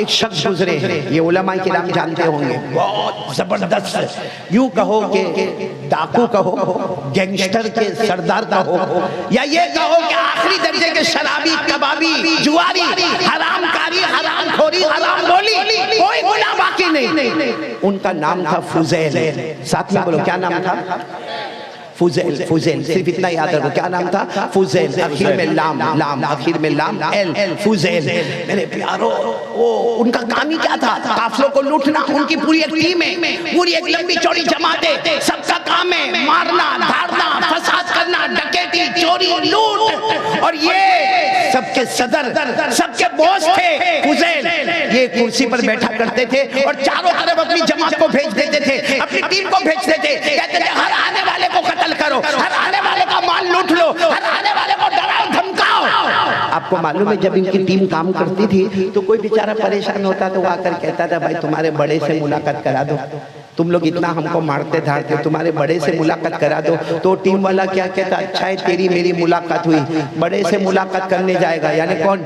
एक शख्स गुजरे हैं, ये उलमा किराम जानते होंगे, बहुत जबरदस्त, यूं कहो कि डाकू कहो, गैंगस्टर के सरदार कहो, या ये कहो कि आखिरी दर्जे के शराबी, कबाबी, जुआरी, हरामकारी, हरामखोरी, हराम बोली, कोई गुनाह बाकी नहीं। उनका नाम था फुजैल। साथ में बोलो क्या नाम था? फुजैल। फुजैल, सिर्फ इतना याद रखो, क्या नाम था? फुजैल। आखिर में लाम, लाम आखिर में लाम, एल, फुजैल। मेरे प्यारो, वो उनका काम ही क्या था? काफिलों को लूटना। उनकी पूरी एक टीम है, पूरी एक लंबी चौड़ी जमात है, सबका काम है मारना, धारना, फसाद करना, डकैती, चोरी, लूट। और ये सबके सदर, सबके बॉस थे फुजैल। ये कुर्सी पर बैठा करते थे और चारों तरफ अपनी जमात को भेज देते थे, अपनी टीम को भेजते थे, कहते थे हर आने वाले को कत्ल करो, हर आने वाले का माल लूट लो, हर आने वाले को डराओ धमकाओ। आपको मालूम है जब इनकी टीम काम करती थी तो कोई बेचारा परेशान होता तो वो आकर कहता था भाई तुम्हारे बड़े से मुलाकात करा दो, तुम लोग इतना हमको मारते धारते, तुम्हारे बड़े से मुलाकात करा दो। तो टीम वाला क्या कहता, अच्छा है तेरी मेरी मुलाकात हुई, बड़े से मुलाकात करने जाएगा, यानी कौन?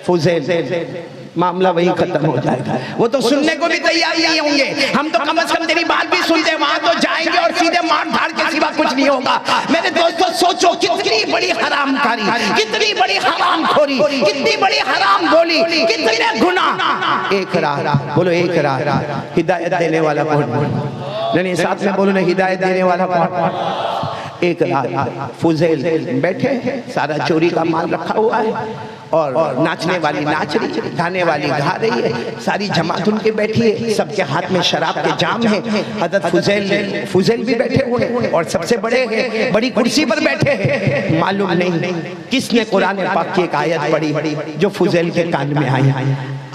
फुजैल। मामला वही खत्म हो जाएगा। वो तो सुनने को भी तैयार नहीं होंगे, हम तो कम से कम तेरी बात भी सुनते, वहां तो जाएंगे और सीधे मार धाड़ के सिवा कुछ नहीं होगा। मेरे दोस्तों सोचो कितनी बड़ी हरामकारी, कितनी बड़ी हरामखोरी, कितनी बड़ी हराम बोली, कितने गुनाह। एक राह, बोलो एक राह, हिदायत देने वाला कौन? नहीं साथ में बोलो ना, हिदायत देने वाला कौन? एक राह। फुजैल बैठे, सारा चोरी का माल रखा हुआ है और नाचने वाली नाच रही है, गाने वाली गा रही है, सारी जमात उनके बैठी है, सबके हाथ में शराब के जाम है। हज़रत फुजैल भी बैठे हुए हैं और सबसे बड़े हैं, बड़ी कुर्सी पर बैठे हैं। मालूम नहीं किसने कुरान पाक की एक आयत पढ़ी जो फुजैल के कान में आई।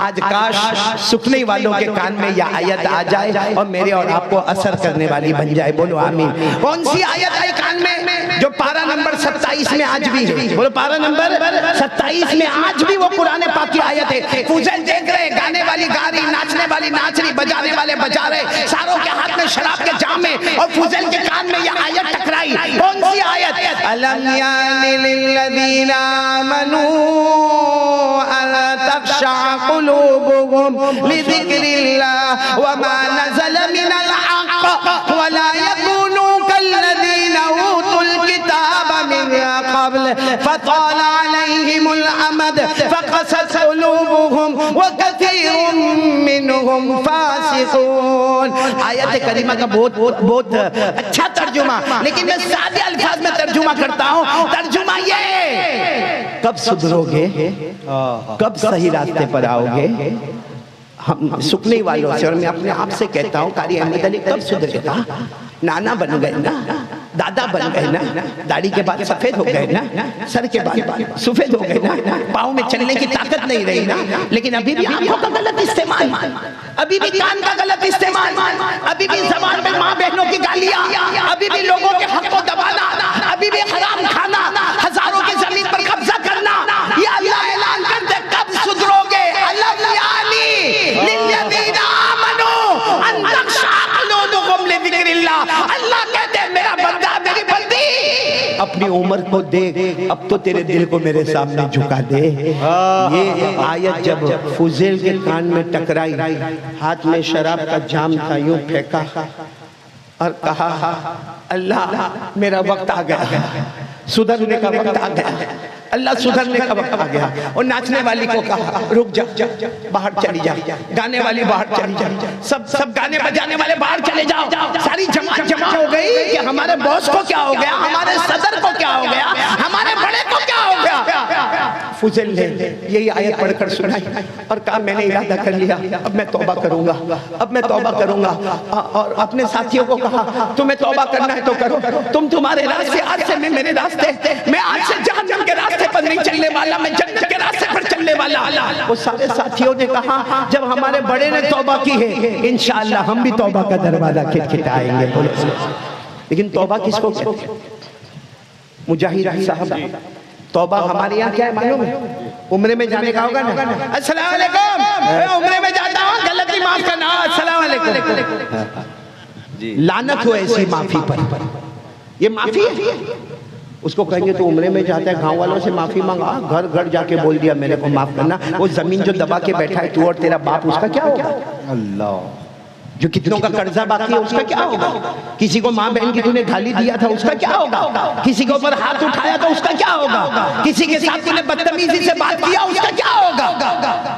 आज काश सुखने वालों के कान में यह आयत आ जाए और मेरे और आपको असर करने वाली बन जाए। बोलो आमीन। कौन सी आयत आई कान में? जो पारा नंबर 27 में आज भी है। बोलो पारा नंबर 27 में आज भी वो कुरान पाक की आयत है। फुजैल देख रहे, गाने वाली गा रही, नाचने वाली नाच रही, बजाने वाले बजा रहे, सारों के हाथ में शराब के जाम है और फुजैल के कान में यह आयत टकराई। कौन सी आयत? अलम यानि लिल्लज़ीना आमनू अन तख़शअ क़ुलूबुहुम लिज़िक्रिल्लाह व मा नज़ल मिनल हक़्क़ व ला यकूनू कल्लज़ीना ऊतुल किताब मिन क़ब्ल फ़ताल अलैहिमुल अमद फ़क़सत क़ुलूबुहुम व कसीरुम मिनहुम फ़ासिक़ून। आयत करीमा का बहुत अच्छा तर्जुमा, लेकिन मैं सादे अल्फाज में तर्जुमा करता हूँ। तर्जुमा ये, कब सुधरोगे, कब सही रास्ते पर आओगे? हम सुखने वालों से और मैं अपने आप से कहता हूँ, कारी अहमद अली कब सुधरेगा? नाना बन गए ना, दादा बन गए ना, दाढ़ी के बाल सफेद हो गए ना, सर के बाल सफेद हो गए ना, पाँव में चलने की ताकत नहीं रही ना, लेकिन अभी भी आंखों का गलत इस्तेमाल, अभी भी कान का गलत इस्तेमाल, अभी भी जबान में माँ बहनों की गालियाँ, अभी भी लोगों के हक को दबाना, अभी भी हराम खाना, हजारों की जमीन पर कब्जा करना। ये अल्लाह ऐलान कर दे, कब सुधरोगे? अलम यानी लिल्लज़ीना आमनू अन तख़शअ क़ुलूबुहुम लिज़िक्रिल्लाह। अल्लाह कहते हैं मेरा बंदा, मेरी बंदी, अपनी उम्र को देख, अब तो तेरे दिल को मेरे सामने झुका दे। ये आयत जब फुजैल के कान में टकराई, हाथ में शराब का जाम था, यूं फेंका और कहा अल्लाह मेरा वक्त आ गया, सुधरने का वक्त आ गया, अल्लाह सुधरने का वक्त आ गया। और नाचने वाली को कहा रुक जा, बाहर चली जा, गाने वाली बाहर चली जा, सब गाने बजाने वाले बाहर चले जाओ। सारी जमात जमा हो गई कि हमारे बॉस को क्या हो गया, हमारे सदर को क्या हो गया, हमारे बड़े को क्या हो गया। फुजैल ने यही आयत पढ़कर सुनाई और कहा मैंने इरादा कर लिया, अब मैं तौबा करूंगा, अब मैं तौबा करूंगा। और अपने साथियों को कहा तुम्हें तौबा करना है तो करो, तुम्हारे रास्ते, आज से मैं मेरे रास्ते, मैं आज से जहन्नम के रास्ते पर नहीं चलने वाला, मैं जन्नत के रास्ते पर चलने वाला। वो सारे साथियों ने कहा जब हमारे बड़े ने तौबा की है इंशाअल्लाह हम भी तौबा का दरवाजा खटखटाएंगे। बोलो लेकिन तौबा किसको कहते हैं? मुजाहिद साहब, तौबा हमारे यहाँ क्या है मालूम है? उम्रे में जाने का होगा ना, अस्सलाम वालेकुम, मैं उम्रे में जाता हूँ, गलती माफ करना, अस्सलाम वालेकुम। लानत हो ऐसी माफी पर, ये माफी है? उसको कहेंगे तो उम्रे में जाता है, गांव वालों से माफी मांगा, घर घर जाके बोल दिया मेरे को माफ करना। वो जमीन जो दबा के बैठा है तू और तेरा बाप, उसका क्या होगा? अल्लाह, जो कितनों का कर्जा बाकी है उसका क्या होगा? किसी को माँ बहन की तूने गाली दिया था उसका क्या होगा? किसी के ऊपर हाथ उठाया तो उसका क्या होगा? किसी के साथ तूने बदतमीजी से बात किया उसका क्या होगा?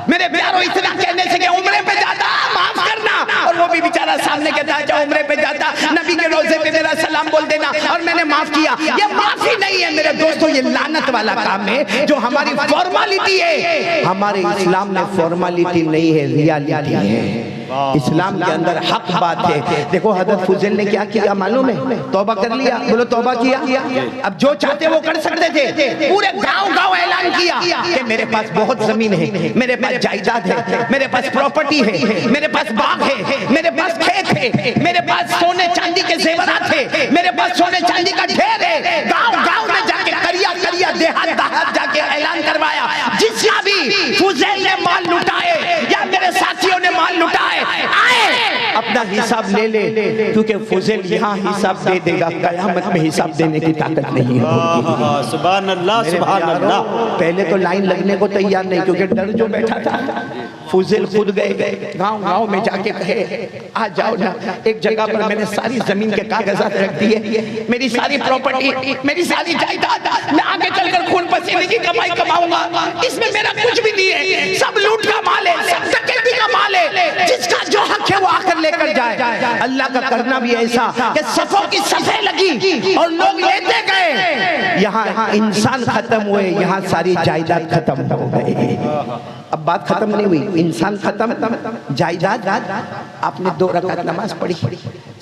मेरे प्यारों, इतना कहने से कि उम्रे पे जाता माफ करना, और वो भी बेचारा सामने कहता है जो उम्रे पे जाता नबी के रोजे पे मेरा सलाम बोल देना और मैंने माफ किया। ये माफी नहीं है मेरे दोस्तों, ये लानत वाला काम है जो हमारी फॉर्मालिटी है। हमारे इस्लाम में फॉर्मालिटी नहीं है, रियलिटी है। इस्लाम के अंदर हक बात है। देखो हजरत फुजैल ने क्या किया मालूम है? तौबा कर लिया, बोलो तौबा किया। अब जो चाहते वो कर सकते थे। पूरे गांव ऐलान किया कि मेरे पास बहुत जमीन है, मेरे पास जायदाद है, मेरे पास प्रॉपर्टी है, मेरे पास बाग है, मेरे पास खेत है, मेरे पास सोने चांदी के जेवरात है, मेरे पास सोने चांदी का ढेर है। गांव में जाके करिया देहात जाके ऐलान करवाया, जिसका भी फुजैल ने माल लुटाए या मेरे साथियों ने माल लुटाए आए अपना हिसाब ले ले, क्योंकि फुजैल यहाँ हिसाब दे देगा, कयामत में हिसाब देने की ताकत नहीं है। सुभान अल्लाह, सुभान अल्लाह। पहले तो लाइन लगने को तैयार नहीं, क्योंकि डर जो बैठा था। फुजैल खुद गए गांव में जाके कहे आ जाओ ना, एक जगह पर मैंने सारी जमीन के कागजात रख दिए, मेरी सारी प्रॉपर्टी, मेरी सारी जायदाद, मैं आगे चलकर खून पसीने की कमाई कमाऊंगा, इसमें मेरा कुछ भी नहीं है, सब लूट का माल है, सब डकैती का माल है, जिसका जो हक है वो आकर लेकर जाए। अल्लाह का करना भी ऐसा कि सफों की सफे लगी और लोग लेते गए। यहाँ इंसान खत्म हुए, यहाँ सारी जायदाद खत्म हो गई। अब बात खत्म नहीं हुई, इंसान खत्म, जायदाद। आपने 2 रकात नमाज पढ़ी,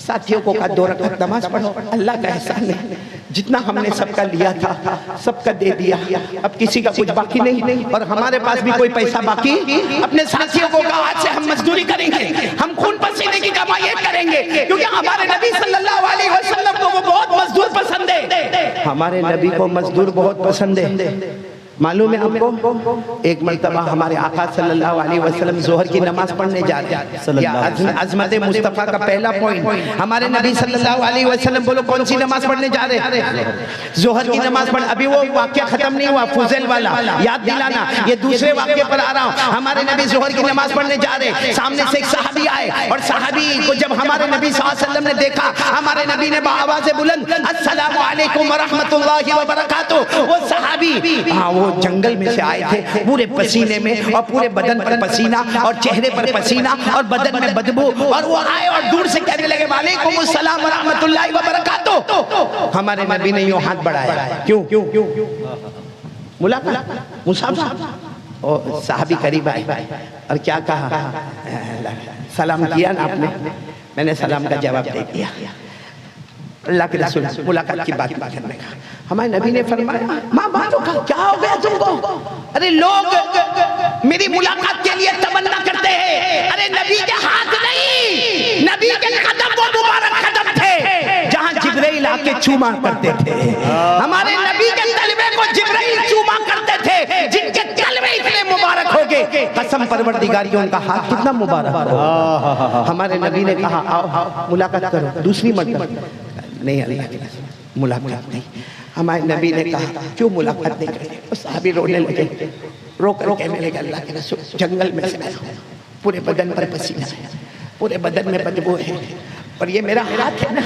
साथियों को कहा 2 रकात नमाज पढ़ो, अल्लाह का एहसान है, जितना हमने सबका लिया था सबका दे दिया, अब किसी का कुछ बाकी नहीं, और हमारे पास भी कोई पैसा बाकी। अपने साथियों को कहा आज से हम मजदूरी करेंगे, हम खून पसीने की कमाई करेंगे, क्योंकि हमारे नबी सल्लल्लाहु अलैहि वसल्लम को वो बहुत मजदूर पसंद है। हमारे नबी को मजदूर बहुत पसंद है। मालूम है आपको, एक मर्तबा हमारे आका सल्लल्लाहु अलैहि वसल्लम जोहर की नमाज पढ़ने जा रहे हैं। अजमत मुस्तफ़ा का पहला पॉइंट, हमारे नबी सल्लल्लाहु अलैहि वसल्लम बोलो कौन सी नमाज पढ़ने जा रहे हैं? जोहर की नमाज पढ़। अभी वो वाक्य खत्म नहीं हुआ, फुजैल वाला याद दिलाना, ये दूसरे वाक्य पर आ रहा हूँ। हमारे नबी जोहर की नमाज पढ़ने जा रहे, सामने से एक सहाबी आए, और सहाबी को जब हमारे नबी सल्लल्लाहु अलैहि वसल्लम ने देखा, हमारे नबी ने आवाज़ बुलंद अस्सलामु अलैकुम व रहमतुल्लाहि व बरकातुहू। वो सहाबी वो जंगल में से आए थे, पूरे पसीने में, और पूरे बदन पर पसीना, और चेहरे पर पसीना, और बदन में बदबू, और वो आए और दूर से कहने लगे वालेकुम अस्सलाम व रहमतुल्लाहि व बरकातुहू। हमारे नबी ने यूं हाथ बढ़ाया, क्यों? मुलाकात, मुसाफा। और साहबी करीब आए और क्या कहा? सलाम किया ना आपने? मैंने सलाम का जवाब दे दिया। अल्लाह के रसूल मुलाकात की बात करने का हमारे नबी ने फरमाया, माँ बातों का क्या हो गया तुमको? अरे लोग मेरी मुलाकात के लिए तमन्ना करते हैं। अरे नबी के हाथ नहीं, नबी के कदम वो मुबारक कदम थे जहाँ जिब्राइल आके चूमा करते थे। हमारे नबी के तलवे को जिब्राइल चूमा करते थे, जिनके तलवे इतने मुबारक हो गए, कसम परवरदिगार की उनका हाथ कितना मुबारक हो। हमारे नबी ने कहा आओ मुलाकात करो, दूसरी मर्तबा नहीं, अल्लाह के रसूल मुलाकात नहीं। हमारे नबी ने कहा क्यों मुलाकात नहीं करते? सहाबी रोने लगे, रो कर कहने लगे अल्लाह के रसूल जंगल में से आया, पूरे बदन पर पसीना है, पूरे बदन में बदबू है, और ये मेरा हाथ है ना,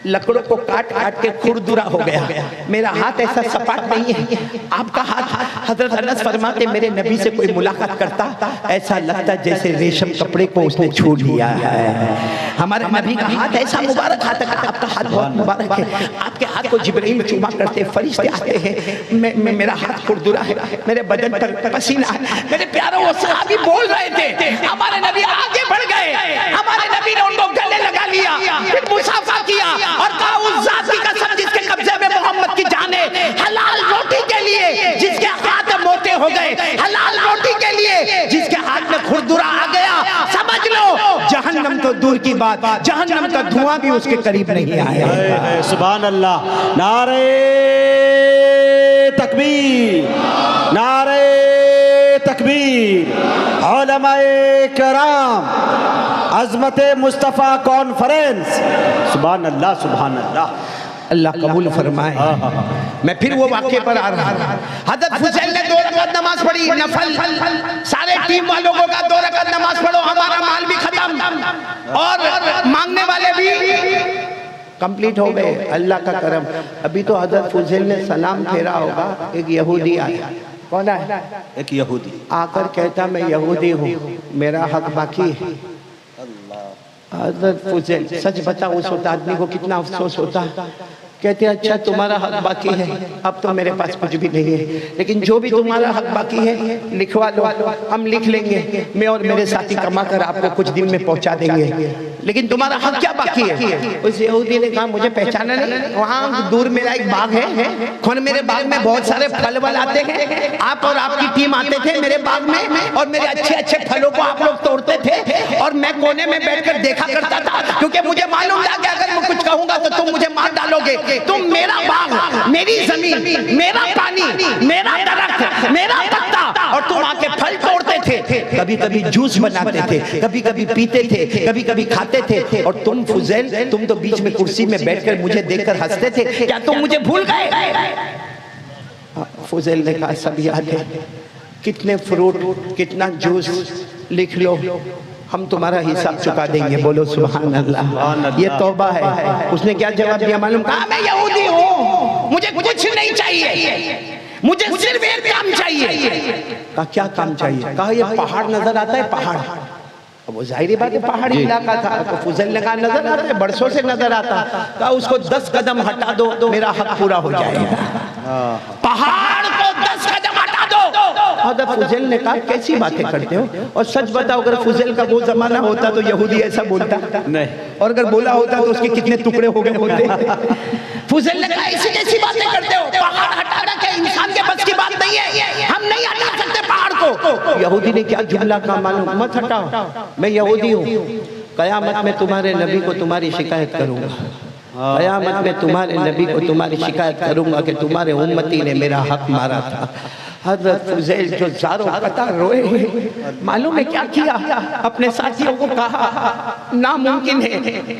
लकड़ों को काट काट के खुरदुरा हो गया। मेरा हाथ ऐसा सपाट नहीं है, आपका हाथ। हजरत अनस फरमाते मेरे नबी से कोई मुलाकात करता ऐसा लगता जैसे रेशम कपड़े को उसने छू लिया है। हमारे नबी का हाथ ऐसा मुबारक हाथ है, आपका हाथ बहुत मुबारक है। आपके हाथ को जिब्राइल चूमा करते, फरिश्ते आते हैं, मेरा हाथ खुरदुरा है, मेरे बदन पर पसीना है। मेरे प्यारों वो सहाबी बोल रहे थे, हमारे नबी आगे बढ़ गए, हमारे नबी ने उनको गले लगा लिया, फिर मुसाफा किया और कहा उस जात की कसम जिसके कब्जे में मोहम्मद की जान है, हलाल रोटी के लिए जिसके हाथ मोटे हो गए, हलाल रोटी के लिए जिसके हाथ में खुरदुरा आ गया, समझ लो जहन्नम तो दूर की बात, जहन्नम का धुआं भी उसके करीब नहीं आया। सुभान अल्लाह। नारे तकबीर, नारे तकबीर। उलमाए कराम, अज़मत मुस्तफ़ा कॉन्फ्रेंस। सुभान अल्लाह, सुभान अल्लाह। अल्लाह कबूल फरमाए। मैं फिर वो वाक़े पर आ रहा हूँ। हज़रत हुसैन ने 2 रकात नमाज पढ़ी नफल, सारे टीम वालों को कहा 2 रकात नमाज पढ़ो, हमारा माल भी खत्म और मांगने वाले भी कंप्लीट हो गए। अल्लाह का करम। अभी तो हज़रत हुसैन ने सलाम फेरा होगा, एक यहूदी आया। कौन है? एक यहूदी आकर कहता मैं यहूदी हूँ, मेरा हक बाकी है। हज़रत हुसैन, सच बता उस वक्त आदमी को कितना अफसोस होता। कहते अच्छा तुम्हारा हक बाकी है, अब तो मेरे पास कुछ भी नहीं है, लेकिन जो भी तुम्हारा हक बाकी है लिखवा लो, हम लिख लेंगे, मैं और मेरे साथी कमा कर आपको कुछ दिन में पहुंचा देंगे, लेकिन तुम्हारा हक क्या बाकी है? उस यहूदी ने कहा मुझे पहचाना नहीं, वहाँ दूर मेरा एक बाग है, कौन मेरे बाग में बहुत सारे फल वल आते हैं, आप और आपकी टीम आते थे मेरे बाग में और मेरे अच्छे अच्छे फलों को आप लोग तोड़ते थे और मैं कोने में बैठकर देखा करता था, क्योंकि मुझे मालूम था कि अगर मैं कुछ कहूंगा तो तुम मुझे मार डालोगे। तुम मेरा बाग, मेरी जमीन, मेरा पानी, मेरा दरख्त, मेरा पत्ता, और तुम आके फल तोड़ते थे, कभी कभी जूस बनाते थे, कभी कभी पीते थे, कभी कभी खाते थे, और तुम फुजैल तुम तो बीच में कुर्सी में बैठकर मुझे देखकर हंसते थे, क्या तुम मुझे भूल गए? फुजैल ने कहा सब याद है, कितने फ्रूट, कितना जूस, लिख लो, हम तुम्हारा हिसाब चुका देंगे। बोलो सुभान अल्लाह। ये तौबा है। उसने क्या जवाब दिया मालूम? कहा मैं यहूदी हूँ, मुझे कुछ नहीं चाहिए, मुझे सिर्फ एक काम चाहिए। कहा क्या काम चाहिए? कहा ये पहाड़ नजर आता है, पहाड़। अब वो जाहिर बात है पहाड़ी इलाका था, तो फुजैल ने कहा नजर आता है, बरसों से नजर आता। कहा उसको 10 कदम हटा दो, मेरा हक पूरा हो जाएगा। पहाड़ को 10 कदम हटा दो। हज़रत फुजैल ने कहा कैसी बातें करते हो? और सच बताओ अगर फुजैल का वो जमाना होता तो यहूदी ऐसा बोलता नहीं, और अगर बोला होता तो उसके कितने टुकड़े हो गए होते। फुजैल ने कहा ऐसी कैसी बातें करते हो? पहाड़ हटाना क्या इंसान के बस की बात नहीं है, हम नहीं हटा सकते पहाड़ को। यहूदी ने क्या जुमला कहा मालूम? मत हटाओ, मैं यहूदी हूँ, कयामत में तुम्हारे नबी को तुम्हारी शिकायत करूंगा, कयामत में तुम्हारे नबी को तुम्हारी शिकायत करूंगा कि तुम्हारे उम्मती ने मेरा हक मारा था। हज़रत फुजैल जो ज़ारो कतार रोए, मालूम है क्या किया? अपने साथियों को कहा नामुमकिन है,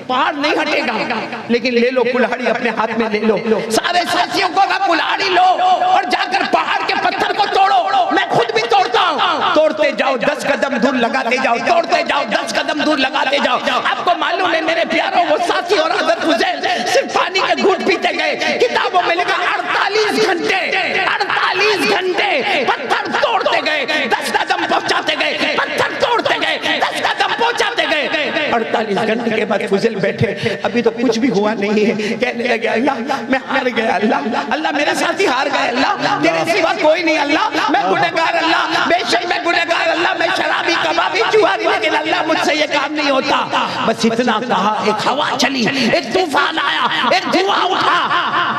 पहाड़ नहीं हटेगा, लेकिन ले लो कुल्हाड़ी, अपने हाथ में ले लो। सारे साथियों को कहा कुल्हाड़ी लो और जाकर पहाड़ के पत्थर को तोड़ो, मैं खुद भी तोड़ता हूँ। तोड़ते जाओ, 10 कदम दूर लगाते जाओ, तोड़ते जाओ, 10 कदम दूर लगाते जाओ। आपको मालूम है मेरे प्यारों, वो साथी और हज़रत फुजैल सिर्फ पानी के घूंट पीते गए। किताबों में लिखा 48 घंटे पत्थर तोड़ते गए, 10 कदम पहुंचाते गए, पत्थर तोड़ते गए, 10 कदम पहुंचाते गए। 48 घंटे के बाद फुजैल बैठे, अभी तो कुछ भी हुआ नहीं है, कहने लगे अल्लाह मैं हार गया, अल्लाह मेरे साथी हार गए, अल्लाह तेरे सिवा कोई नहीं, अल्लाह मैं गुनहगार, अल्लाह बेशक मैं गुनहगार, अल्लाह मैं शराबी, कबाबी, जुआरी, लेकिन अल्लाह मुझसे ये काम नहीं होता। बस इतना कहा, एक हवा चली, एक तूफान आया, एक धुआं उठा,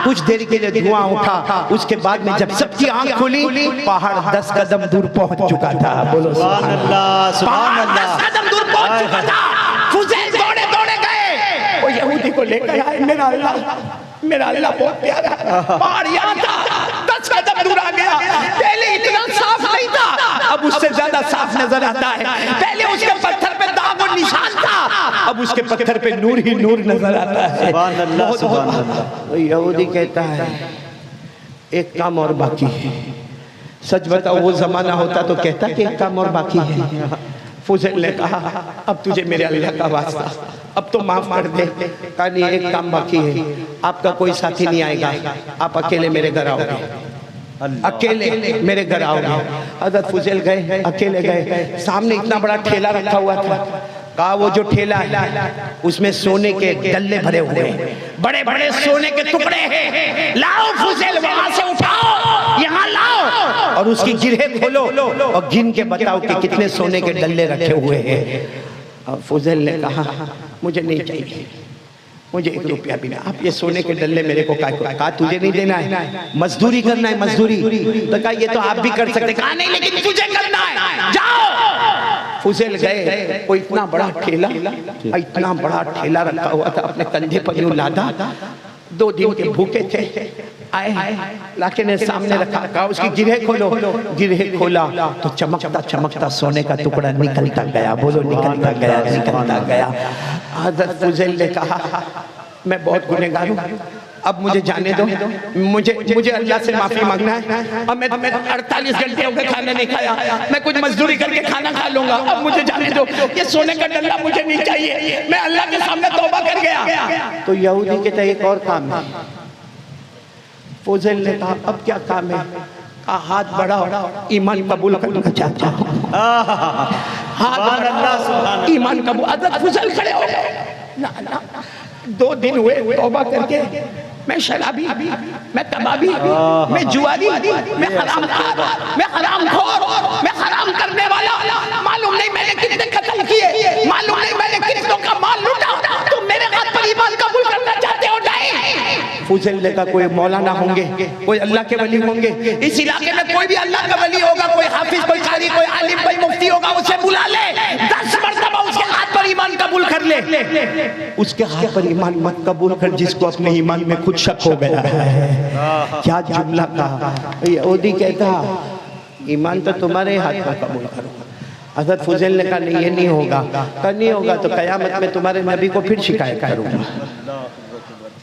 कुछ देर के लिए धुआं उठा, उसके बाद में जब सबकी आंख खुली, पहाड़ 10 कदम दूर पहुंच चुका था। बोलो सुभान अल्लाह, सुभान अल्लाह। 10 कदम दूर पहुंच चुका था। फुजैल दौड़े दौड़े गए, वो यहूदी को लेकर आए, मेरा अल्लाह बहुत प्यारा है, पहाड़ यहाँ था, 10 कदम दूर आ गया। पहले इतना साफ नहीं था, अब उससे ज्यादा साफ नजर आता है। पहले उसके पत्थर पे दाग और निशान था, अब उसके पत्थर पे नूर ही नूर नजर आता है। सुभान अल्लाह, सुभान अल्लाह। यहूदी कहता है एक काम और बाकी है। सच बताओ वो जमाना होता तो कहता कि एक काम और बाकी है। फुजैल ने कहा अब तुझे मेरे अल्लाह का वास्ता, अब तो माफ कर दे। कहा नहीं एक काम बाकी है, आपका कोई साथी नहीं आएगा, आप अकेले मेरे घर आओगे, अकेले मेरे घर आओगे। हज़रत फुजैल गए, अकेले गए, सामने इतना बड़ा ठेला रखा हुआ था। कहा वो जो ठेला है उसमें सोने के डल्ले भरे हुए हैं, बड़े बड़े सोने के टुकड़े हैं, लाओ फुजैल वहां से उठाओ, यहाँ लाओ और उसकी गिरहें खोलो और गिन के बताओ कि कितने सोने के डल्ले रखे हुए हैं। फुजैल ने कहा मुझे नहीं चाहिए, मुझे 1 रुपया भी नहीं, आप ये सोने के डल्ले मेरे को कहा तुझे नहीं देना है, मजदूरी करना है, मजदूरी। तो कहा ये तो आप भी कर सकते, कहा नहीं लेकिन तुझे करना है, जाओ। फुजैल गए, वो इतना बड़ा ठेला, इतना बड़ा ठेला रखा हुआ था, अपने कंधे पर यूं लादा, 2 दिन के भूखे थे, आए लाके ने सामने रखा, कहा उसकी गिरहें खोलो, गिरहें खोला तो चमकता चमकता सोने का टुकड़ा निकलता गया। बोलो निकलता गया, निकलता गया। हज़रत फुजैल ने कहा मैं बहुत गुनहगार हूँ, अब मुझे जाने दो, मुझे अल्लाह से माफी मांगना है। अब मैं 48 घंटे हो गए खाना नहीं खाया, मैं कुछ मजदूरी करके खाना खा लूंगा, अब मुझे जाने दो, ये सोने का डल्ला मुझे नहीं चाहिए, मैं अल्लाह के सामने तौबा कर गया। तो यहूदी के तय एक और काम है। फुजैल ने कहा अब क्या काम है? कहा हाथ बढ़ाओ, ईमान कबूल करना चाहता हूँ। हाथ ईमान कबूल। हज़रत फुजैल खड़े हो गए। ना 2 दिन हुए तौबा करके, मैं शराबी, मैं तबाबी, मैं जुआरी, मैं हरामखोर, मैं हराम करने वाला, मालूम नहीं मैंने कितने कत्ल किए, मालूम नहीं मैंने कितनों का माल लूटा, तुम मेरे हाथ पर ईमान कबूल करना चाहते हो? नहीं। फुजैल का कोई मौलाना होंगे, कोई अल्लाह के वली होंगे, इस इलाके में कोई भी अल्लाह का वली होगा, कोई हाफिज, कोई कारी, कोई आलिम, कोई मुफ्ती होगा, उसे बुला ले, 10 मरतबा उसके हाथ पर ईमान कबूल कर ले। उसके हाथ पर ईमान मत कबूल कर जिसको अपने ईमान में खुद शक हो गया है। क्या जुमला कहा। यहूदी कहता ईमान तो तुम्हारे हाथ में कबूल करो। हज़रत फुजैल ने कहा नहीं ये नहीं होगा, नहीं होगा तो कयामत में तुम्हारे नबी को फिर शिकायत करूंगा।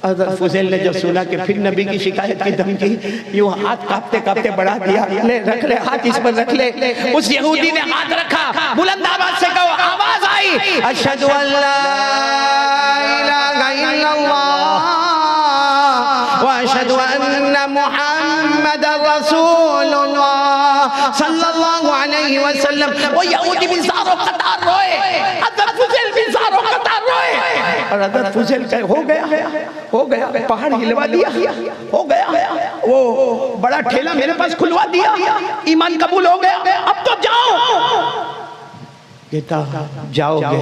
हज़रत फुजैल ने जब सुना कि फिर नबी की शिकायत की धमकी, यूं हाथ कांपते कांपते बढ़ा दिया, ले रख ले हाथ, इस पर रख ले। उस यहूदी ने हाथ रखा, बुलंद आवाज से कहो, आवाज आई अशहदु अल्ला इलाहा इल्लल्लाह व अशहदु अन्ना मुहम्मदर रसूलुल्लाह सल्लल्लाहु अलैहि वसल्लम। वो यहूदी भी ज़ारो कतार रोए, हज़रत फुजैल भी ज़ारो कतार रोए। और हज़रत फुजैल का हो गया, पहाड़ हिलवा दिया, हो गया, वो बड़ा ठेला मेरे पास खुलवा दिया, ईमान कबूल हो गया, अब तो जाओ। कहता जाओगे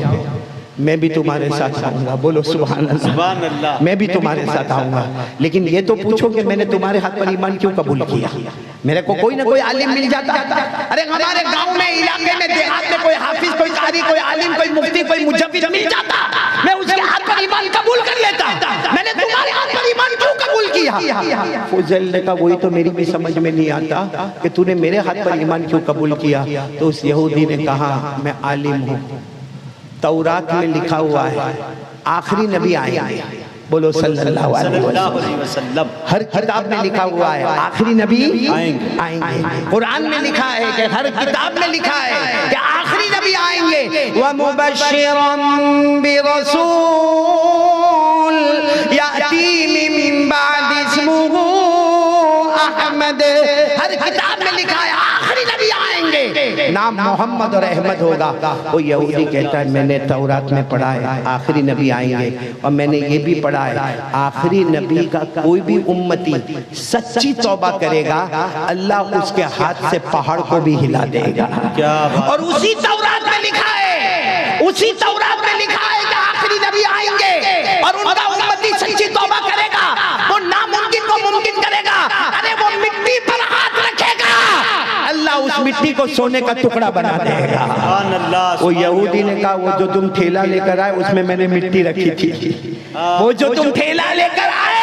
मैं भी तुम्हारे साथ आऊंगा। बोलो सुभान अल्लाह। मैं भी तुम्हारे साथ आऊंगा, लेकिन ये तो पूछो कि मैंने तुम्हारे हाथ पर ईमान क्यों कबूल किया। मेरे को कोई ना कोई आलिम मिल जाता। अरे हमारे गांव में, इलाके में, देहात में कोई हाफिज, कोई कारी, कोई आलिम, कोई मुफ्ती, कोई मुजव्विद मिल जाता, मैं उसके हाथ पर ईमान कबूल कर लेता। मैंने तुम्हारे हाथ पर ईमान क्यों कबूल किया? फुजैल ने कहा वही तो मेरी भी समझ में नहीं आता कि तूने मेरे हाथ पर ईमान क्यों कबूल किया। तो उस यहूदी ने कहा मैं आलिम हूँ, तौरात में लिखा हुआ है आखिरी नबी आएंगे। बोलो सल्लल्लाहु अलैहि वसल्लम। हर किताब में लिखा हुआ है आखिरी नबी आएंगे। कुरान में लिखा है कि हर किताब में लिखा है कि आखिरी नबी आएंगे। व मुबश्शिरन बिरसूल याती मिन बाद इस्मुहु अहमद। हर किताब में लिखा है आखिरी नबी आएंगे, नाम मोहम्मद और अहमद होगा। वो यहूदी कहता है मैंने तौरात में पढ़ा है आखिरी नबी आएंगे, और मैंने ये भी पढ़ा है आखिरी नबी का कोई भी उम्मती सच्ची तौबा करेगा, अल्लाह उसके हाथ से पहाड़ को भी हिला देगा। क्या बात। और उसी तौरात में लिखा है, उसी तौरात में लिखा है कि आखिरी नबी आएंगे और उनका उम्मती सच्ची तौबा करेगा, वो नामुमकिन को मुमकिन करेगा। अरे वो मिट्टी पर हाथ रखेगा, अल्लाह उस मिट्टी को सोने का टुकड़ा बना देगा। वो यहूदी ने कहा वो जो तुम ठेला लेकर आए उसमें मैंने मिट्टी रखी थी, वो जो तुम ठेला लेकर आए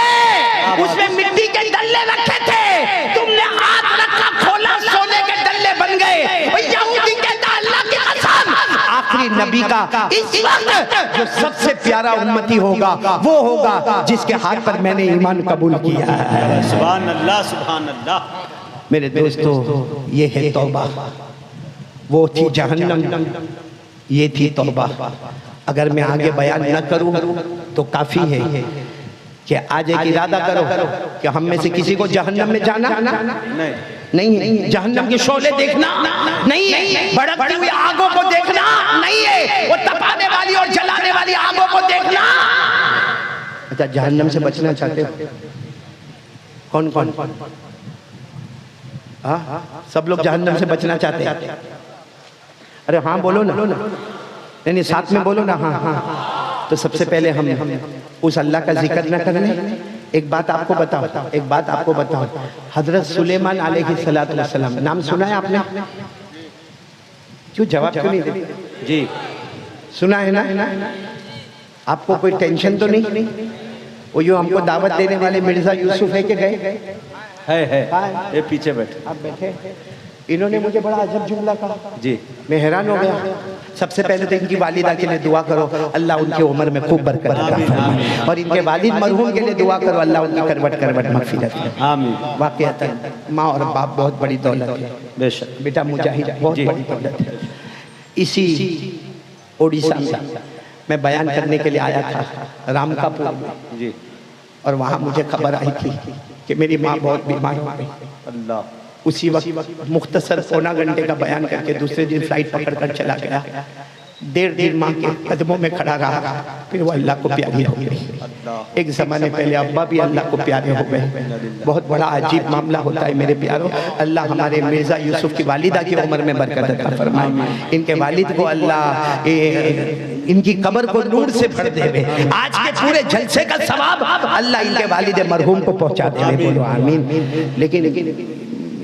उसमें मिट्टी के डल्ले रखे थे, तुमने हाथ रखा खोला सोने के डल्ले बन गए। यहूदी कहता अल्लाह की कसम आखिरी नबी का इस वक्त जो सबसे प्यारा उम्मती होगा वो होगा जिसके हाथ पर मैंने ईमान कबूल किया है। सुभान अल्लाह, सुभान अल्लाह। मेरे दोस्तों ये है तौबा। वो थी जहन्नम, ये थी तौबा। अगर मैं आगे बयान न करूं तो काफी है कि आज एक इरादा करो कि हम में से किसी को जहन्नम में जाना नहीं, जहन्नम के शोले देखना नहीं है, भड़कती हुई आगों को देखना नहीं है, वो तपाने वाली और जलाने वाली आगों को देखना। अच्छा जहन्नम से बचना चाहते हो? कौन कौन? हाँ सब लोग जहन्नम से बचना चाहते हैं? अरे हाँ बोलो ना, नहीं साथ में बोलो ना। हाँ तो सबसे पहले हम उस अल्लाह का जिक्र न करें। एक बात आपको बताओ, हजरत सुलेमान अलैहिस्सलातु वस्सलाम नाम सुना है आपने? क्यों जवाब क्यों नहीं देते? जी सुना है ना? आपको कोई टेंशन तो नहीं? वो जो हमको दावत देने वाले मिर्जा यूसुफ है कि गए? है ये पीछे बैठे, आप बैठे। इन्होंने मुझे बड़ा अजब जुमला कहा जी, मैं हैरान हो गया। सबसे पहले तो इनकी वालिदा के लिए दुआ करो, अल्लाह उनकी उम्र में खूब बरकत अता फरमाए, और इनके वालिद मरहूम के लिए दुआ करो, अल्लाह उनकी करवट करवट मगफिरत करे। आमीन। वाकईतन माँ और बाप बहुत बड़ी दौलत है बेशक बेटा, मुजाहिद बहुत बड़ी दौलत है। इसी उड़ीसा में मैं बयान करने के लिए आया था रामकापुर में जी। और वहाँ मुझे खबर आई थी कि मेरी माँ बहुत बीमार हो गई। अल्लाह। उसी वक्त मुख्तसर पौना घंटे का बयान करके दूसरे दिन फ्लाइट पकड़ कर चला गया। 1.5 दिन माँ के कदमों में खड़ा रहा, फिर वो अल्लाह को प्यारी हो गई। एक ज़माने पहले अब्बा भी अल्लाह को प्यारे हो गए। बहुत बड़ा अजीब मामला होता है मेरे प्यारों। अल्लाह हमारे मिर्ज़ा यूसुफ की वालिदा की उम्र में बरकत अता फरमाए, इनके वालिद को अल्लाह इनकी कब्र को नूर से भर देवे, आज के पूरे जलसे का सवाब अल्लाह इनके वालिद मरहूम को पहुँचा देवे, बोलो आमीन। लेकिन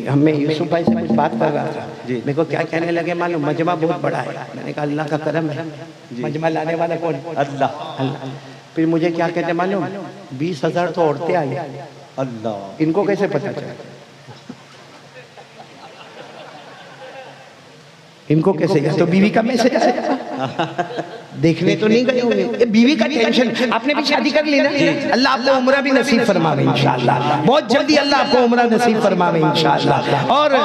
हमें यूसुफ भाई से कुछ बात कर रहा था, मेरे को क्या कहने लगे मालूम, मजमा बहुत बड़ा है। मैंने कहा अल्लाह का करम है, मजमा लाने वाला कौन? अल्लाह। फिर मुझे क्या कहते मालूम, 20,000 तो औरतें आई। अल्लाह। इनको कैसे पता चला? इनको कैसे? तो बीवी का मैसेज आया, देखने तो नहीं गए होंगे। ये बीवी का टेंशन। आपने भी शादी कर ली ना, अल्लाह आपको उम्रा भी नसीब फरमावे इंशाअल्लाह। बहुत जल्दी अल्लाह आपको उम्रा नसीब फरमावे इंशाअल्लाह, और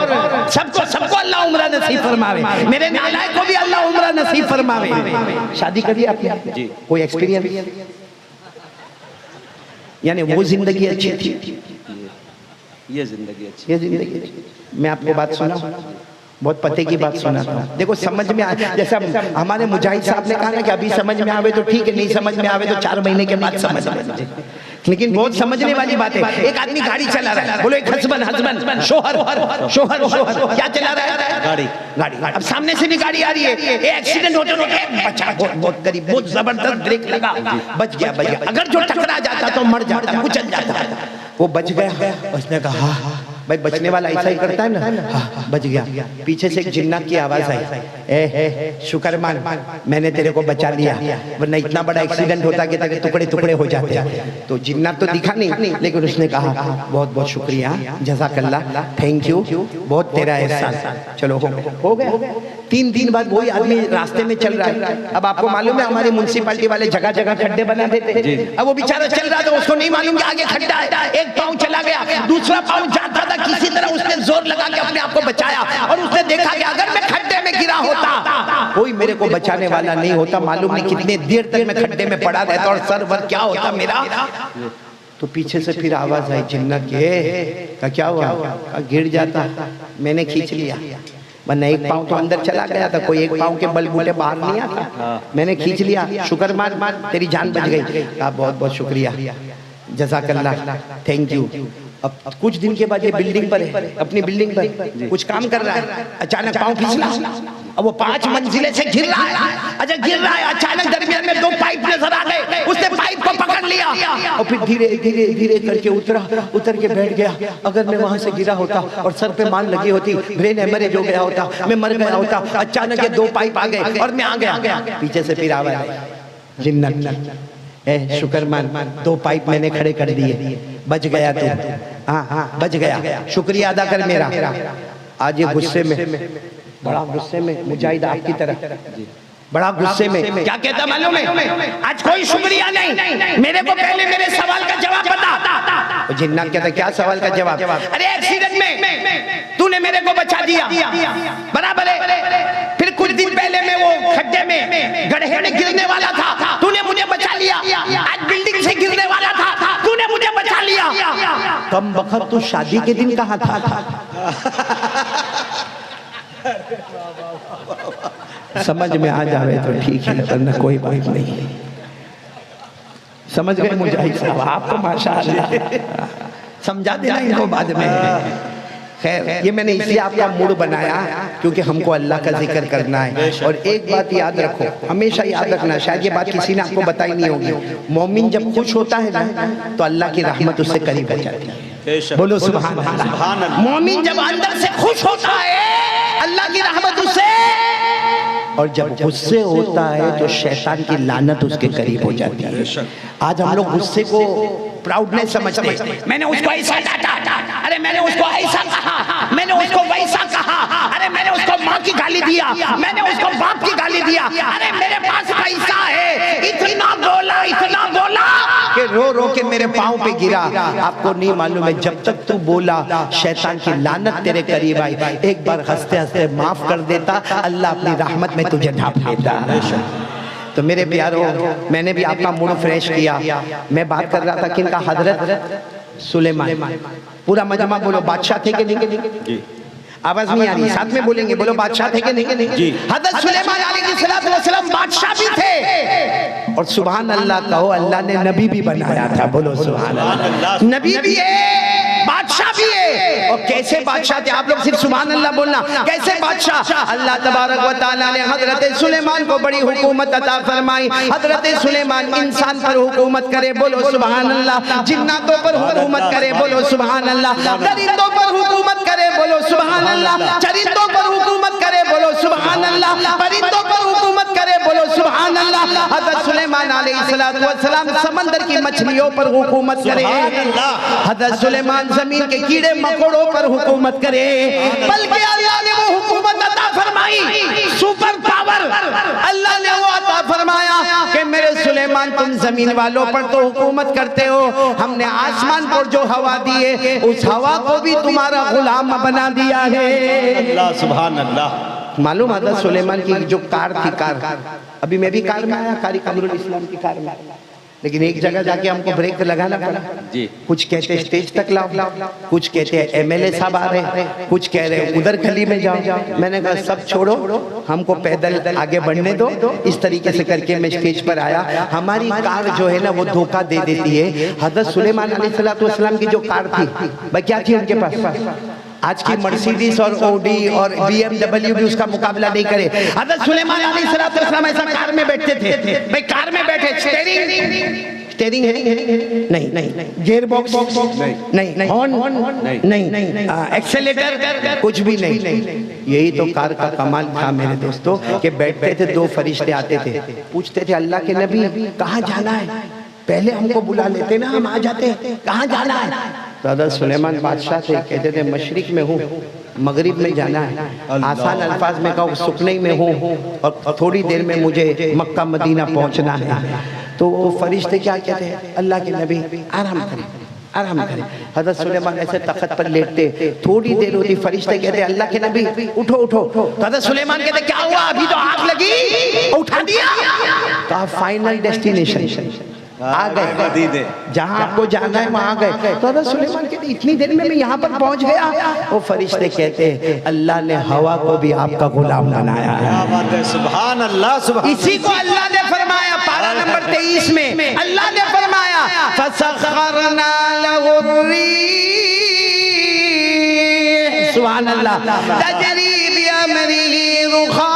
सबको अल्लाह उम्रा नसीब फरमावे। मेरे नालायक को भी अल्लाह उम्रा नसीब फरमावे। शादी करिए आपने जी, कोई एक्सपीरियंस? यानी वो जिंदगी अच्छी थी, ये जिंदगी अच्छी, ये जिंदगी। मैं आपको बात सुना, बहुत पते की बात सुनाता हूँ। देखो समझ में आ, जैसा हमारे मुजाहिद साहब ने कहा ना कि अभी समझ में आवे तो ठीक है, नहीं समझ में आवे तो 4 महीने के बाद समझ में। लेकिन बहुत समझने वाली बात है। एक आदमी गाड़ी चला रहा है, बोलो एक हस्बैंड शोहर क्या चला रहा है? गाड़ी। अब सामने से भी गाड़ी आ रही है, एक्सीडेंट होते बचा, बहुत करीब, बहुत जबरदस्त ब्रेक लगा, बच गया। अगर जो टकरा जाता तो मर जाता, कुचल जाता। वो बच गया। उसने कहा भाई बचने वाला ऐसा ही करता है ना, हाँ, बच गया। पीछे से एक जिन्नात की आवाज आई, ए शुक्र मान, मैंने तेरे को बचा लिया, वरना इतना बड़ा एक्सीडेंट होता कि तेरे टुकड़े टुकड़े हो जाते। तो जिन्नात तो दिखा नहीं, लेकिन उसने कहा बहुत बहुत शुक्रिया, जज़ाकल्लाह, थैंक यू, बहुत तेरा एहसान। चलो हो गया। 3 दिन बाद वही आदमी रास्ते में चल रहा है। अब आपको मालूम है हमारी म्युनिसिपैलिटी वाले जगह जगह खड्डे बना देते। अब वो बेचारा चल रहा था, उसको नहीं मालूम कि आगे खड्डा है। एक पाँव चला गया, दूसरा पाँव जाता था, किसी तरह उसने जोर लगा के अपने आप को बचाया, और उसने देखा कि अगर मैं खड्डे में गिरा होता कोई मेरे को बचाने वाला नहीं होता। मालूम नहीं कितने देर तक मैं खड्डे में पड़ा रहता और सर वर क्या होता मेरा। तो पीछे से फिर आवाज आई जिन्नत के, क्या हुआ? गिर जाता, मैंने खींच लिया, वरना एक पाँव तो अंदर चला गया था, कोई एक पाँव के बलबूते बाहर नहीं आता, मैंने खींच लिया, शुक्र मान, तेरी जान बच गई। बहुत बहुत शुक्रिया, जज़ाकल्लाह, थैंक यू। अब कुछ दिन के बाद ये बिल्डिंग पर है, अपनी बिल्डिंग पर कुछ काम कर रहा है, अचानक पाँव फिसला, अब वो 5 मंजिले से गिर रहा है। अच्छा गिर रहा है, अचानक दरमियान में 2 पाइप नजर आ गए, उसने पाइप को पकड़ लिया और फिर धीरे धीरे धीरे करके उतर के बैठ गया। अगर मैं वहां से गिरा होता और सर पे मान लगी होती, ब्रेन हेमरेज हो गया होता, मैं मर गया होता। अचानक ये 2 पाइप आ गए और मैं आ गया। पीछे से फिर आवाज, जिन्नत ए शुक्र मान, 2 पाइप मैंने खड़े कर दिए, बच गया तू। हाँ बच गया, शुक्रिया अदा कर मेरा। आज ये गुस्से में, बड़ा गुस्से में, मुजाहिद आपकी तरह बड़ा गुस्से में क्या कहता मालूम है? आज कोई शुक्रिया नहीं, मेरे को पहले मेरे सवाल का जवाब बता। जिन्नात कहता क्या सवाल का जवाब? अरे एक्सीडेंट में तूने मेरे को बचा दिया, बराबर है। फिर कुछ दिन पहले मैं वो खड्डे में गड्ढे में गिरने वाला था, तूने मुझे बचा लिया। आज बिल्डिंग से गिरने वाला था, तूने मुझे बचा लिया। कम वक्त तू शादी के दिन कहाँ था? समझ में आ जावे तो ठीक है, वरना कोई बात नहीं। समझ गए मुजाहिद साहब? आपको माशाअल्लाह समझा देना इनको बाद में। खैर ये मैंने इसलिए आपका मूड बनाया क्योंकि हमको अल्लाह का जिक्र करना है। और एक बात याद रखो, हमेशा याद रखना, शायद ये बात किसी ने आपको बताई नहीं होगी, मोमिन जब खुश होता है ना तो अल्लाह की रहमत उससे करीब हो जाती है। बोलो सुभान अल्लाह। मोमिन जब अंदर से खुश होता है अल्लाह की रहमत उससे, और जब गुस्से होता है तो शैतान की लानत उसके करीब हो जाती है। आज हम लोग गुस्से को प्राउडनेस समझते हैं, मैंने उसको ऐसा डांटा, अरे मैंने उसको ऐसा कहा, मैंने उसको वैसा कहा, अरे मैंने उसको माँ की गाली दिया, मैंने उसको बाप की गाली दिया, अरे मेरे पास पैसा है, इतना बोला कि रो रो के मेरे पाँव पे गिरा। आपको नहीं मालूम है, जब तक तू बोला शैतान की लानत तेरे करीब आई। एक बार हंसते हंसते माफ कर देता, अल्लाह अपनी रहमत में तुझे ढांप लेता। तो मेरे प्यारों, मैंने भी आपका मूड फ्रेश किया। मैं बात कर रहा था किनका, हजरत सुलेमान। पूरा मजमा बोलो, बादशाह थे कि नहीं? आवाज नहीं आ रही, साथ में बोलेंगे, बोलो बादशाह थे कि नहीं? हजरत सुलेमान अलैहिस्सलाम बादशाह भी थे और सुभान अल्लाह कहो, अल्लाह ने नबी भी बनाया था। बोलो सुभान अल्लाह। नबी भी है, बादशाह भी है। और कैसे बादशाह थे? आप लोग सिर्फ सुभान अल्लाह बोलना। कैसे बादशाह? अल्लाह तबारक व तआला ने हजरत सुलेमान को बड़ी हुकूमत अता फरमाई। हजरत सुलेमान इंसान पर हुकूमत करे, बोलो सुभान अल्लाह। जिन्नातों पर हुकूमत करे, बोलो सुभान अल्लाह। दरिंदों पर हुकूमत करे, बोलो सुभान अल्लाह। चरिंदों पर हुकूमत करे, बोलो सुभान अल्लाह। परिंदों पर हुकूमत करे, बोलो सुभान अल्लाह। हजरत सुलेमान अलैहिस्सलातु वस्सलाम समंदर की मछलियों पर हुकूमत करे। हजरत सुलेमान जमीन के कीड़े मकोड़ों पर हुकूमत करे, बल्कि अल्लाह ने वो हुकूमत अता फरमाई, सुपर पावर अल्लाह ने वो अता फरमाया कि मेरे सुलेमान तुम जमीन वालों पर तो हुकूमत करते हो, हमने आसमान पर जो हवा दी है उस हवा को भी तुम्हारा गुलाम बना दिया है। अल्लाह सुभान अल्लाह। मालूम हजरत सुलेमान की जो कार थी, कार, अभी मैं भी कार में आया, कारी कमरुल इस्लाम की कार में, लेकिन एक जगह जाके हमको ब्रेक लगाना पड़ा जी। कुछ कहते स्टेज तक लाओ, कुछ कहते एमएलए साहब आ रहे हैं, कुछ कह रहे उधर गली में जाओ। मैंने कहा सब छोड़ो, हमको पैदल आगे बढ़ने दो। इस तरीके से करके मैं स्टेज पर आया। हमारी कार जो है ना वो धोखा दे देती है। हजरत सुलेमान अलैहिस्सलाम की जो कार थी, भाई क्या थी उनके पास? आज की मर्सिडीज और ओडी और BMW भी उसका मुकाबला नहीं करे। हजरत सुलेमान अलैहिस्सलाम ऐसा कार में बैठते थे, भाई कार में बैठे, स्टेयरिंग है नहीं, गियर बॉक्स नहीं, हॉर्न नहीं, एक्सेलेटर कुछ भी नहीं। यही तो कार का कमाल था मेरे दोस्तों, कि बैठते थे, दो फरिश्ते आते थे, पूछते थे अल्लाह के नबी कहाँ जाना है? पहले हमको बुला लेते ना, हम आ जाते, कहाँ जाना है? तो हज़रत सुलेमान बादशाह थे, कहते थे मशरिक में हूँ, मगरिब में जाना है। आसान अल्फाज में कहो सुकनई में हूँ और थोड़ी देर में मुझे मक्का मदीना पहुँचना है। तो वो फरिश्ते क्या कहते हैं? अल्लाह के नबी आराम करें, आराम करें। हज़रत सुलेमान ऐसे तख्त पर लेटते, थोड़ी देर होती, फरिश्ते कहते अल्लाह के नबी उठो उठो। तो हज़रत सुलेमान कहते क्या हुआ? अभी तो आग लगी, उठा दिया। कहा फाइनल डेस्टिनेशन आ गए, जहां आपको जाना है वहां गए। तो हज़रत सुलेमान कहते इतनी देर में मैं यहाँ पर पहुंच गया। वो फरिश्ते कहते अल्लाह ने हवा को भी आपका गुलाम बनाया है। सुभान अल्लाह, सुभान। इसी को अल्लाह ने फरमाया पारा नंबर 23 में, अल्लाह ने फरमाया फसखरना लहु रीह, सुभान अल्लाह, तजरी बिअमरिही रुखा।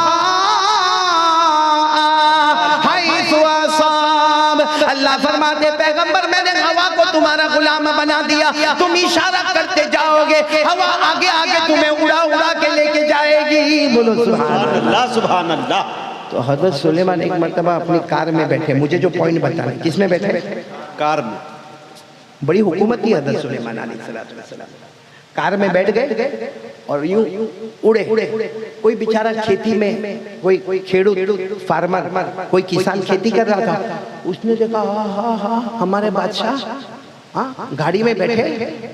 अल्लाह फरमाते पैगंबर मैंने हवा को तुम्हारा गुलाम बना दिया, तुम इशारा करते जाओगे, हवा आगे आगे तुम्हें उड़ा उड़ा के लेके जाएगी। बोलो सुभान अल्लाह, सुभान अल्लाह। तो हज़रत सुलेमान एक मर्तबा अपनी कार में बैठे, मुझे जो पॉइंट बताना, किसमें बैठे? कार में। बड़ी हुकूमत थी हज़रत सुलेमान अलैहिस्सलाम। कार में बैठ गए और यूं उड़े। कोई बेचारा खेती में, कोई खेडूत फार्मर, कोई किसान खेती कर रहा था, उसने देखा हाँ हमारे बादशाह गाड़ी में बैठे,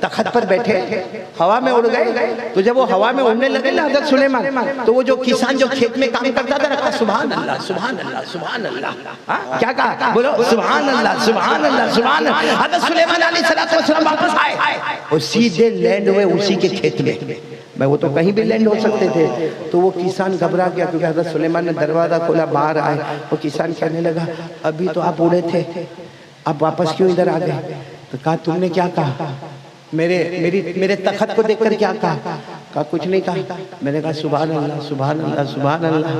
तख्त पर बैठे, हवा में उड़ गए। तो जब वो हवा में उड़ने लगे ना हज़रत सुलेमान, तो वो जो किसान जो खेत में काम करता था रखा सुभान अल्लाह, सुभान अल्लाह, सुभान अल्लाह। क्या कहा? बोलो सुभान अल्लाह, सुभान अल्लाह, सुभान अल्लाह। हज़रत सुलेमान अलैहिस्सलाम वापस आए और सीधे लैंड हुए उसी के खेत में। भाई वो तो कहीं भी लैंड हो सकते थे। तो वो किसान घबरा गया, क्योंकि हज़रत सुलेमान ने दरवाज़ा खोला, बाहर आए। वो किसान कहने लगा अभी तो आप उड़े थे, आप वापस क्यों इधर आ गए? तो कहा तुमने क्या कहा? मेरे तख्त को देखकर क्या कहा? कुछ नहीं कहा। मैंने कहा सुभान अल्लाह, सुभान अल्लाह, सुभान अल्लाह।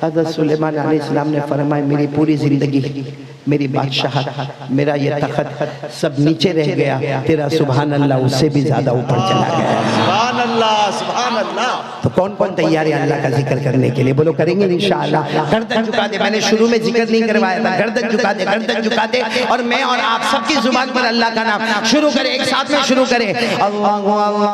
हज़रत सुलेमान अलैहिस्सलाम ने फरमाया मेरी पूरी जिंदगी मेरी बादशाह, मेरा ये तख्त सब नीचे रह गया, तेरा सुभान अल्लाह उससे भी ज्यादा ऊपर चला गया। सुभान अल्लाह, सुभान अल्लाह। तो कौन कौन तैयार है अल्लाह का जिक्र करने के लिए? बोलो करेंगे इंशाअल्लाह। गर्दन झुका दे, मैंने शुरू में जिक्र नहीं करवाया था, गर्दन झुका दे, गर्दन झुका दे, और मैं और आप सबकी जुबान पर अल्लाह का नाम शुरू करें, एक साथ में शुरू करें। अल्लाह